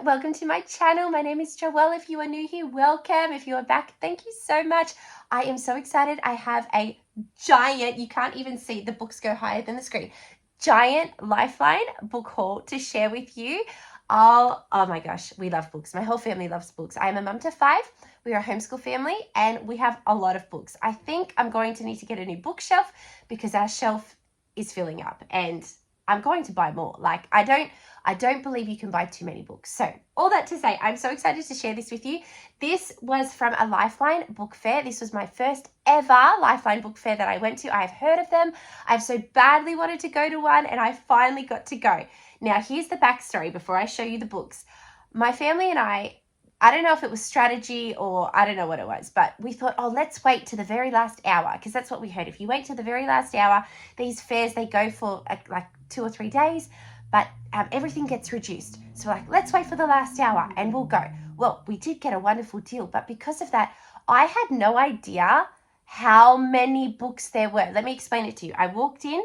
welcome to my channel. My name is Joelle. If you are new here, welcome. If you are back, thank you so much. I am so excited. I have a giant, you can't even see, the books go higher than the screen, giant Lifeline book haul to share with you. Oh my gosh, we love books. My whole family loves books. I'm a mum to 5. We are a homeschool family and we have a lot of books. I think I'm going to need to get a new bookshelf because our shelf is filling up and I'm going to buy more. Like I don't believe you can buy too many books. So all that to say, I'm so excited to share this with you. This was from a Lifeline book fair. This was my first ever Lifeline book fair that I went to. I've heard of them. I've so badly wanted to go to one and I finally got to go. Now here's the backstory before I show you the books. My family and I don't know if it was strategy or I don't know what it was, but we thought, oh, let's wait to the very last hour because that's what we heard. If you wait to the very last hour, these fairs, they go for like 2 or 3 days, but everything gets reduced. So we're like, let's wait for the last hour and we'll go. Well, we did get a wonderful deal, but because of that, I had no idea how many books there were. Let me explain it to you. I walked in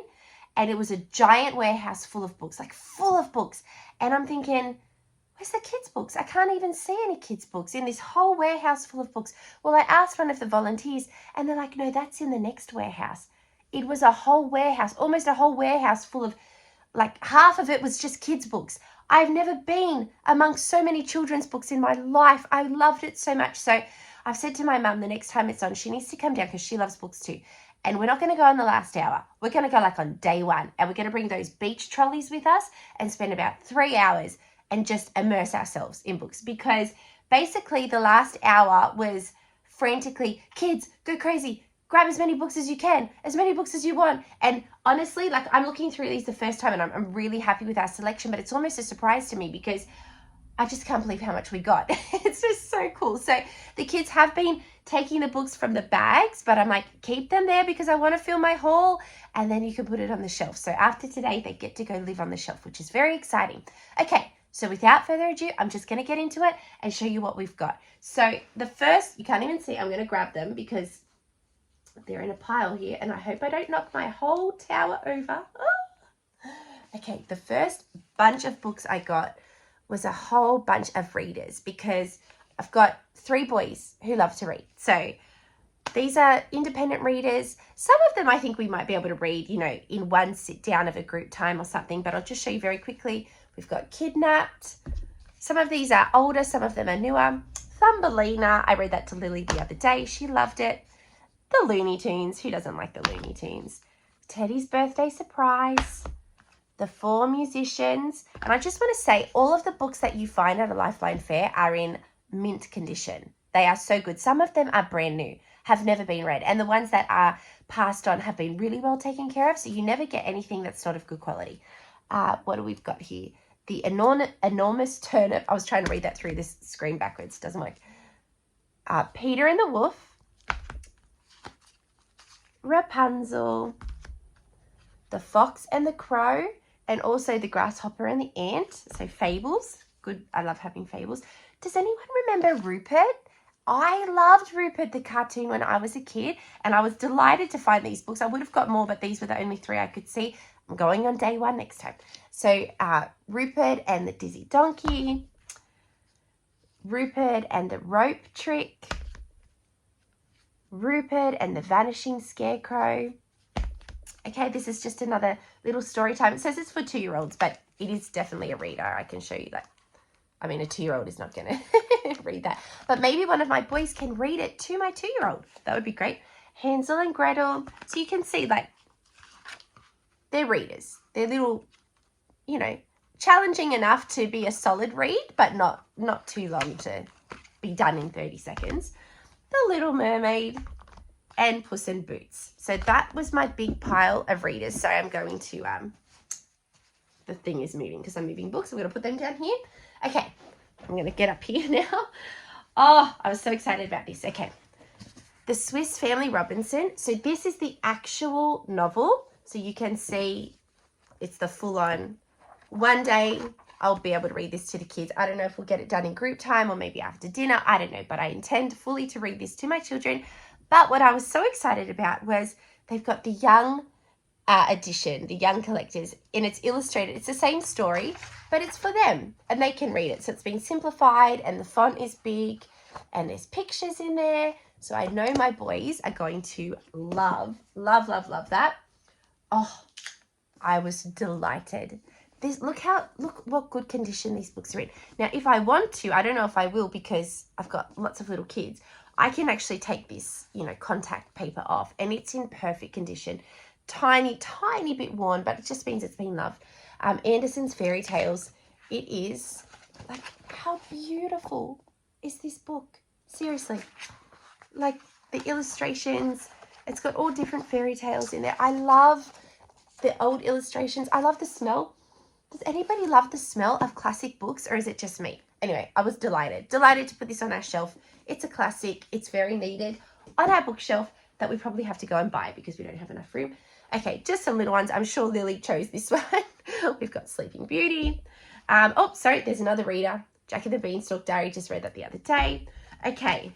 and it was a giant warehouse full of books, like full of books. And I'm thinking, where's the kids' books? I can't even see any kids' books in this whole warehouse full of books. Well, I asked one of the volunteers and they're like, no, that's in the next warehouse. It was a whole warehouse, almost a whole warehouse full of, like half of it was just kids' books. I've never been amongst so many children's books in my life. I loved it so much. So I've said to my mum the next time it's on, she needs to come down because she loves books too. And we're not going to go on the last hour. We're going to go like on day 1 and we're going to bring those beach trolleys with us and spend about 3 hours and just immerse ourselves in books because basically the last hour was frantically, kids, go crazy, grab as many books as you can, as many books as you want. And honestly, like I'm looking through these the first time and I'm really happy with our selection, but it's almost a surprise to me because I just can't believe how much we got. It's just so cool. So the kids have been taking the books from the bags, but I'm like, keep them there because I want to fill my haul and then you can put it on the shelf. So after today, they get to go live on the shelf, which is very exciting. Okay. So without further ado, I'm just going to get into it and show you what we've got. So the first, you can't even see, I'm going to grab them because they're in a pile here and I hope I don't knock my whole tower over. Oh. Okay, the first bunch of books I got was a whole bunch of readers because I've got 3 boys who love to read. So these are independent readers. Some of them I think we might be able to read, you know, in one sit down of a group time or something, but I'll just show you very quickly. We've got Kidnapped. Some of these are older, some of them are newer. Thumbelina, I read that to Lily the other day. She loved it. The Looney Tunes, who doesn't like the Looney Tunes? Teddy's Birthday Surprise. The 4 Musicians. And I just want to say, all of the books that you find at a Lifeline fair are in mint condition. They are so good. Some of them are brand new, have never been read. And the ones that are passed on have been really well taken care of. So you never get anything that's not of good quality. What do we've got here? The Enormous Turnip. I was trying to read that through this screen backwards. Doesn't work. Peter and the Wolf. Rapunzel. The Fox and the Crow. And also the Grasshopper and the Ant. So fables. Good. I love having fables. Does anyone remember Rupert? I loved Rupert the cartoon when I was a kid. And I was delighted to find these books. I would have got more, but these were the only 3 I could see. I'm going on day 1 next time. So Rupert and the Dizzy Donkey. Rupert and the Rope Trick. Rupert and the Vanishing Scarecrow. Okay, this is just another little story time. It says it's for 2-year-olds, but it is definitely a reader. I can show you that. I mean, a 2-year-old is not going to read that. But maybe one of my boys can read it to my 2-year-old. That would be great. Hansel and Gretel. So you can see, like, they're readers. They're little, you know, challenging enough to be a solid read, but not too long to be done in 30 seconds. The Little Mermaid and Puss in Boots. So that was my big pile of readers. So I'm going to, the thing is moving because I'm moving books. I'm going to put them down here. Okay, I'm going to get up here now. Oh, I was so excited about this. Okay, The Swiss Family Robinson. So this is the actual novel. So you can see it's the full-on. One day I'll be able to read this to the kids. I don't know if we'll get it done in group time or maybe after dinner. I don't know, but I intend fully to read this to my children. But what I was so excited about was they've got the young edition, the Young Collectors, and it's illustrated. It's the same story, but it's for them, and they can read it. So it's been simplified, and the font is big, and there's pictures in there. So I know my boys are going to love, love, love, love that. Oh, I was delighted. Look what good condition these books are in. Now, if I want to, I don't know if I will because I've got lots of little kids, I can actually take this, contact paper off, and it's in perfect condition. Tiny, tiny bit worn, but it just means it's been loved. Anderson's Fairy Tales. It is, like, how beautiful is this book? Seriously. Like, the illustrations, it's got all different fairy tales in there. I love the old illustrations. I love the smell. Does anybody love the smell of classic books, or is it just me? Anyway, I was delighted to put this on our shelf. It's a classic. It's very needed on our bookshelf that we probably have to go and buy because we don't have enough room. Okay, just some little ones. I'm sure Lily chose this one. We've got Sleeping Beauty. Oh, sorry, there's another reader. Jack and the Beanstalk Diary. Just read that the other day. Okay,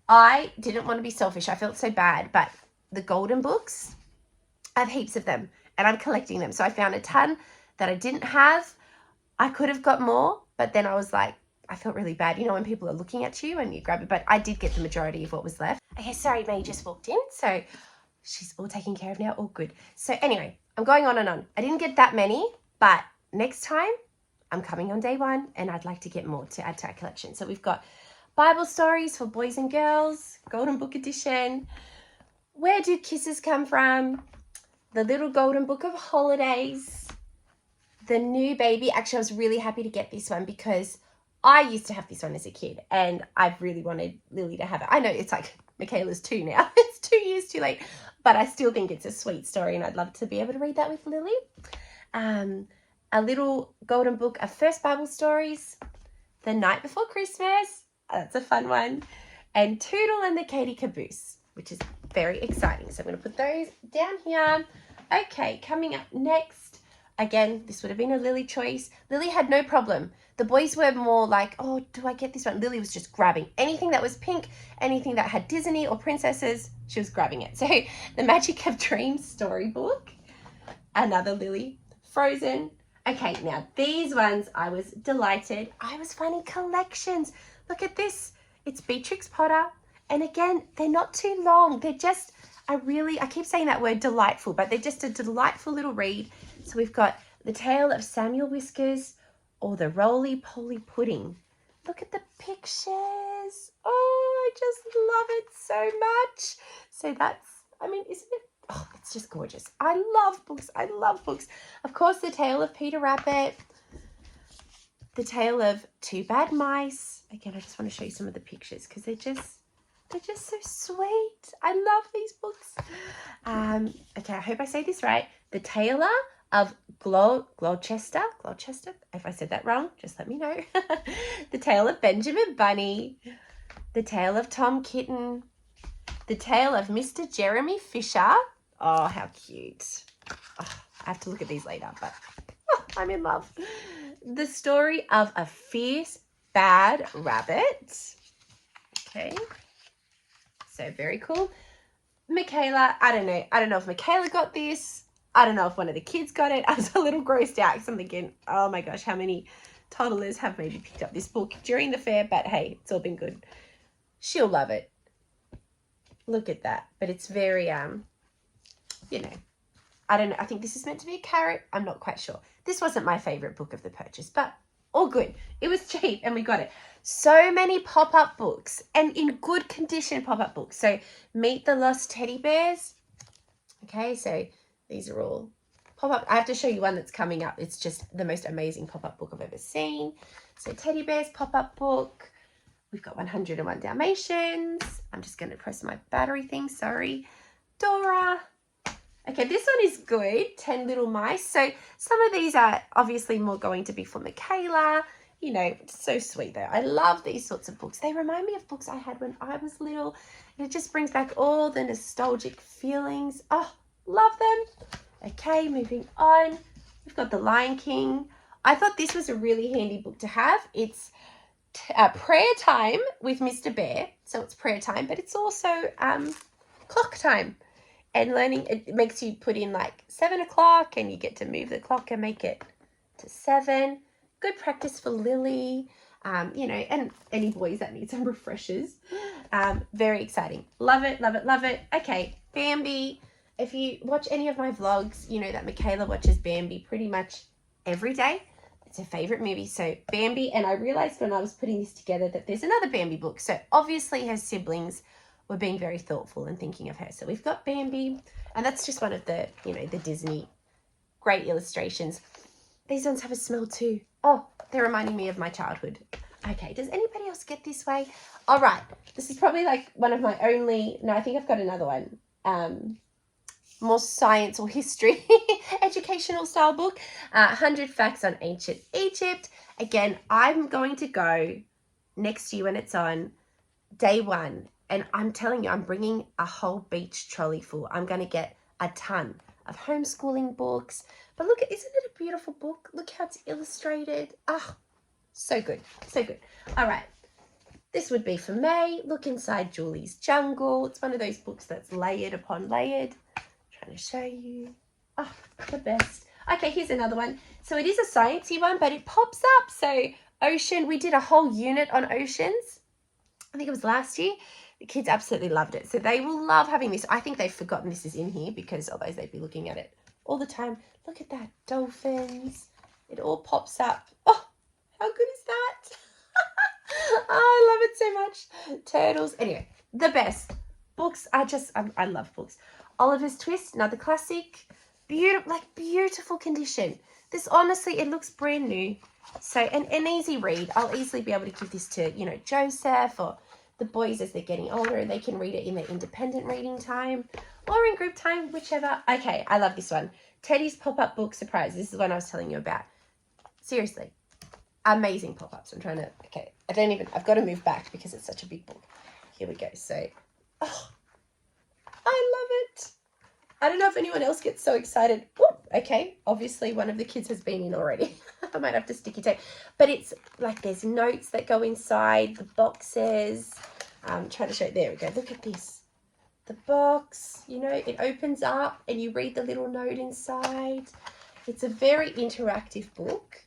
I didn't want to be selfish. I felt so bad, but the golden books, I have heaps of them, and I'm collecting them. So I found a ton that I didn't have. I could have got more, but then I was like, I felt really bad. When people are looking at you and you grab it, but I did get the majority of what was left. Okay, sorry, May just walked in, so she's all taken care of now, all good. So anyway, I'm going on and on. I didn't get that many, but next time I'm coming on day one, and I'd like to get more to add to our collection. So we've got Bible stories for boys and girls, Golden Book Edition. Where do kisses come from? The Little Golden Book of Holidays. The New Baby. Actually, I was really happy to get this one because I used to have this one as a kid, and I've really wanted Lily to have it. I know it's like Michaela's 2 now. It's 2 years too late, but I still think it's a sweet story, and I'd love to be able to read that with Lily. A Little Golden Book of First Bible Stories. The Night Before Christmas. That's a fun one. And Toodle and the Katie Caboose, which is very exciting. So I'm going to put those down here. Okay, coming up next. Again, this would have been a Lily choice. Lily had no problem. The boys were more like, oh, do I get this one? Lily was just grabbing anything that was pink, anything that had Disney or princesses, she was grabbing it. So the Magic of Dreams storybook, another Lily. Frozen. Okay, now these ones, I was delighted. I was finding collections. Look at this. It's Beatrix Potter. And again, they're not too long. They're just, I keep saying that word delightful, but they're just a delightful little read. So we've got The Tale of Samuel Whiskers or The Roly-Poly Pudding. Look at the pictures. Oh, I just love it so much. So that's, isn't it? Oh, it's just gorgeous. I love books. I love books. Of course, The Tale of Peter Rabbit. The Tale of Two Bad Mice. Again, I just want to show you some of the pictures because they're just so sweet. I love these books. Okay, I hope I say this right. The Tailor of Gloucester. If I said that wrong, just let me know. The Tale of Benjamin Bunny. The Tale of Tom Kitten. The Tale of Mr. Jeremy Fisher. Oh, how cute. Oh, I have to look at these later, but I'm in love. The Story of a Fierce Bad Rabbit. Okay. So very cool. Michaela, I don't know if Michaela got this. I don't know if one of the kids got it. I was a little grossed out because I'm thinking, oh my gosh, how many toddlers have maybe picked up this book during the fair? But hey, it's all been good. She'll love it. Look at that. But it's very, I don't know. I think this is meant to be a carrot. I'm not quite sure. This wasn't my favorite book of the purchase, but all good. It was cheap and we got it. So many pop-up books and in good condition pop-up books. So Meet the Lost Teddy Bears. Okay, so these are all pop-up. I have to show you one that's coming up. It's just the most amazing pop-up book I've ever seen. So Teddy Bears pop-up book. We've got 101 Dalmatians. I'm just going to press my battery thing. Sorry. Dora. Okay, this one is good. 10 Little Mice. So some of these are obviously more going to be for Michaela. So sweet though. I love these sorts of books. They remind me of books I had when I was little. And it just brings back all the nostalgic feelings. Oh, love them. Okay, moving on. We've got The Lion King. I thought this was a really handy book to have. It's prayer time with Mr. Bear. So it's prayer time, but it's also clock time. And learning, it makes you put in like 7 o'clock and you get to move the clock and make it to 7. Good practice for Lily, you know, and any boys that need some refreshers. Very exciting. Love it, love it, love it. Okay, Bambi. If you watch any of my vlogs, you know that Michaela watches Bambi pretty much every day. It's her favorite movie. So Bambi, and I realized when I was putting this together that there's another Bambi book. So obviously her siblings were being very thoughtful and thinking of her. So we've got Bambi, and that's just one of the, you know, the Disney great illustrations. These ones have a smell too. Oh, they're reminding me of my childhood. Okay, does anybody else get this way? All right, this is probably like one of my only, no, I think I've got another one. More science or history, educational style book. 100 Facts on Ancient Egypt. Again, I'm going to go next year when it's on day 1. And I'm telling you, I'm bringing a whole beach trolley full. I'm going to get a ton of homeschooling books. But look, isn't it a beautiful book? Look how it's illustrated. Ah, so good, so good. All right, this would be for May. Look inside Julie's Jungle. It's one of those books that's layered upon layered. Trying to show you. Oh, the best. Okay, here's another one. So it is a sciencey one, but it pops up. So ocean, we did a whole unit on oceans. I think it was last year. The kids absolutely loved it. So they will love having this. I think they've forgotten this is in here because otherwise they'd be looking at it all the time. Look at that. Dolphins. It all pops up. Oh, how good is that? Oh, I love it so much. Turtles. Anyway, the best. Books are just, I love books. Oliver's Twist, another classic. Beautiful, like beautiful condition. This honestly, it looks brand new. So an easy read. I'll easily be able to give this to, you know, Joseph or the boys as they're getting older, and they can read it in their independent reading time or in group time, whichever. Okay, I love this one. Teddy's Pop-Up Book Surprise. This is the one I was telling you about. Seriously, amazing pop-ups. I'm trying to, okay, I've got to move back because it's such a big book. Here we go. So, oh, I love it. I don't know if anyone else gets so excited. Ooh, okay, obviously one of the kids has been in already. I might have to sticky tape. But it's like there's notes that go inside the boxes. Trying to show you. There we go. Look at this. The box, you know, it opens up and you read the little note inside. It's a very interactive book.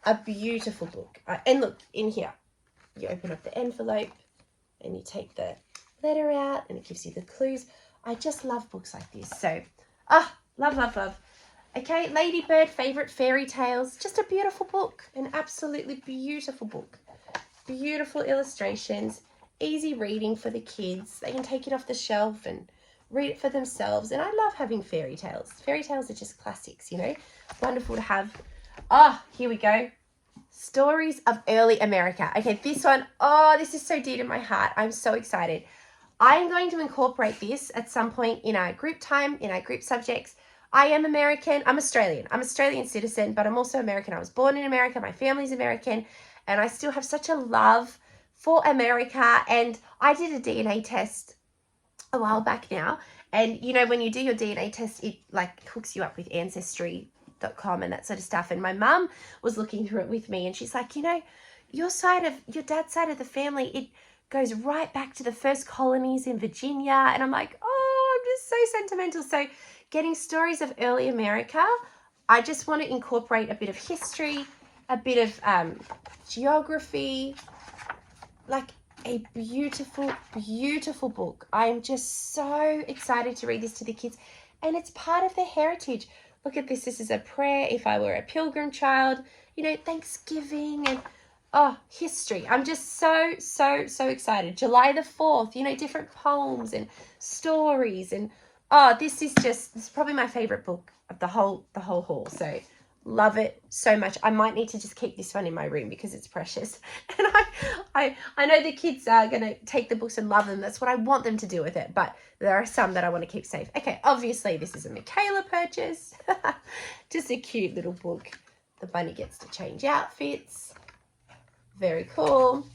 A beautiful book. And look, in here, you open up the envelope and you take the letter out and it gives you the clues. I just love books like this. So, love, love, love. Okay, Ladybird, Favorite Fairy Tales. Just a beautiful book. An absolutely beautiful book. Beautiful illustrations. Easy reading for the kids. They can take it off the shelf and read it for themselves. And I love having fairy tales. Fairy tales are just classics, you know. Wonderful to have. Here we go. Stories of Early America. Okay, this one, this is so dear to my heart. I'm so excited. I'm going to incorporate this at some point in our group time, in our group subjects. I am American. I'm Australian. I'm Australian citizen, but I'm also American. I was born in America. My family's American, and I still have such a love for America. And I did a DNA test a while back now. And, you know, when you do your DNA test, it like hooks you up with Ancestry.com and that sort of stuff. And my mum was looking through it with me, and she's like, you know, your dad's side of the family, it goes right back to the first colonies in Virginia. And I'm like, oh, I'm just so sentimental. So getting stories of early America, I just want to incorporate a bit of history, a bit of geography, like a beautiful, beautiful book. I'm just so excited to read this to the kids. And it's part of their heritage. Look at this. This is a prayer if I were a pilgrim child, you know, Thanksgiving and history. I'm just so, so, so excited. July the 4th, you know, different poems and stories. And this is probably my favorite book of the whole haul. So love it so much. I might need to just keep this one in my room because it's precious. And I know the kids are going to take the books and love them. That's what I want them to do with it. But there are some that I want to keep safe. Okay, obviously this is a Michaela purchase. Just a cute little book. The bunny gets to change outfits. Very cool.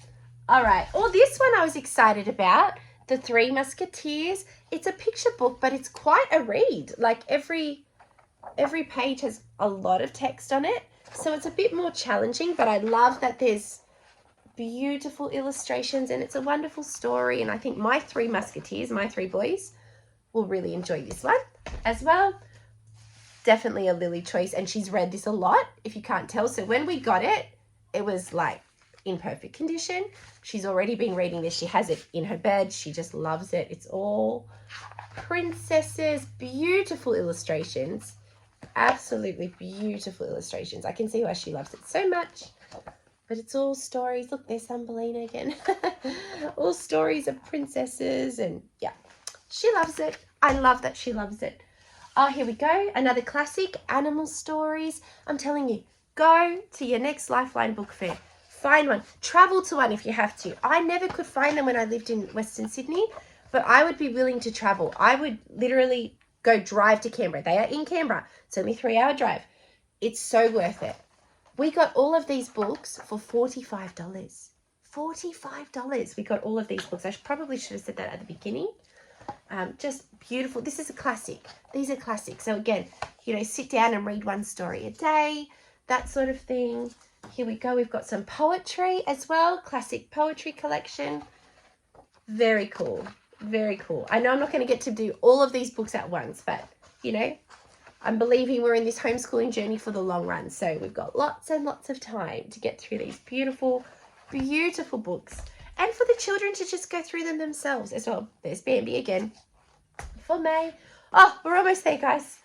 All right. This one I was excited about. The Three Musketeers. It's a picture book, but it's quite a read. Like every page has a lot of text on it. So it's a bit more challenging, but I love that there's beautiful illustrations and it's a wonderful story. And I think my three musketeers, my three boys, will really enjoy this one as well. Definitely a Lily choice, and she's read this a lot, if you can't tell. So when we got it, it was like in perfect condition. She's already been reading this. She has it in her bed. She just loves it. It's all princesses, beautiful illustrations, absolutely beautiful illustrations. I can see why she loves it so much. But it's all stories. Look, there's Thumbelina again. All stories of princesses, and yeah, she loves it. I love that she loves it. Oh, here we go. Another classic, animal stories. I'm telling you, go to your next Lifeline book fair. Find one. Travel to one if you have to. I never could find them when I lived in Western Sydney, but I would be willing to travel. I would literally go drive to Canberra. They are in Canberra. It's only a 3-hour drive. It's so worth it. We got all of these books for $45. $45. We got all of these books. I probably should have said that at the beginning. Just beautiful. This is a classic. These are classics. So again, you know, sit down and read one story a day, that sort of thing. Here we go. We've got some poetry as well. Classic poetry collection. Very cool. Very cool. I know I'm not going to get to do all of these books at once, but, you know, I'm believing we're in this homeschooling journey for the long run. So we've got lots and lots of time to get through these beautiful, beautiful books. And for the children to just go through them themselves as well. There's Bambi again for May. Oh, we're almost there, guys.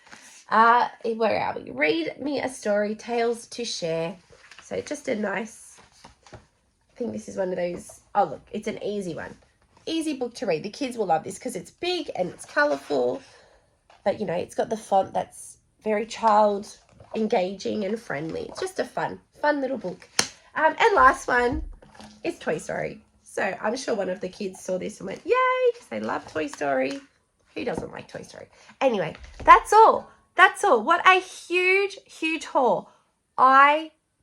Where are we? Read me a story, tales to share. So just a nice, I think this is one of those, oh look, it's an easy one. Easy book to read. The kids will love this because it's big and it's colourful. But, you know, it's got the font that's very child engaging and friendly. It's just a fun little book. And last one is Toy Story. So I'm sure one of the kids saw this and went, yay, because they love Toy Story. Who doesn't like Toy Story? Anyway, that's all. That's all. What a huge, huge haul.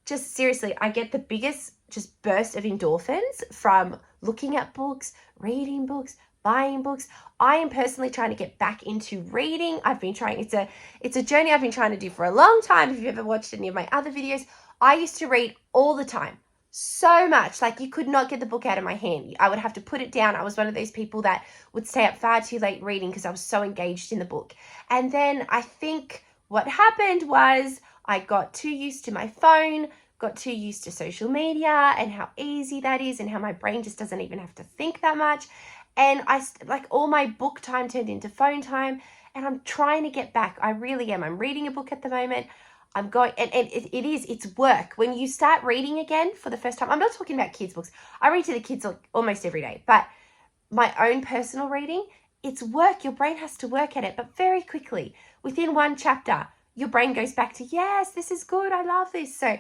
Seriously, I get the biggest just burst of endorphins from looking at books, reading books, buying books. I am personally trying to get back into reading. I've been trying, it's a journey I've been trying to do for a long time. If you've ever watched any of my other videos, I used to read all the time. So much, like you could not get the book out of my hand. I would have to put it down. I was one of those people that would stay up far too late reading because I was so engaged in the book. And then I think what happened was I got too used to my phone, got too used to social media and how easy that is and how my brain just doesn't even have to think that much. And all my book time turned into phone time, and I'm trying to get back. I really am. I'm reading a book at the moment. I'm going, and it's work. When you start reading again for the first time, I'm not talking about kids' books. I read to the kids almost every day, but my own personal reading, it's work. Your brain has to work at it, but very quickly, within one chapter, your brain goes back to, yes, this is good. I love this. So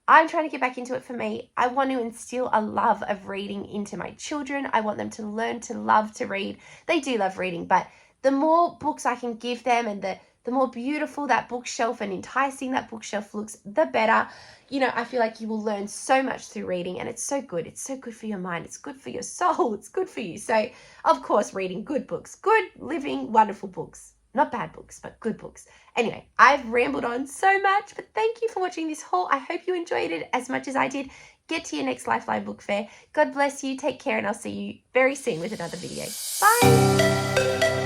I'm trying to get back into it for me. I want to instill a love of reading into my children. I want them to learn to love to read. They do love reading, but the more books I can give them and the more beautiful that bookshelf and enticing that bookshelf looks, the better. You know, I feel like you will learn so much through reading, and it's so good. It's so good for your mind. It's good for your soul. It's good for you. So, of course, reading good books, good, living, wonderful books. Not bad books, but good books. Anyway, I've rambled on so much, but thank you for watching this haul. I hope you enjoyed it as much as I did. Get to your next Lifeline book fair. God bless you. Take care, and I'll see you very soon with another video. Bye.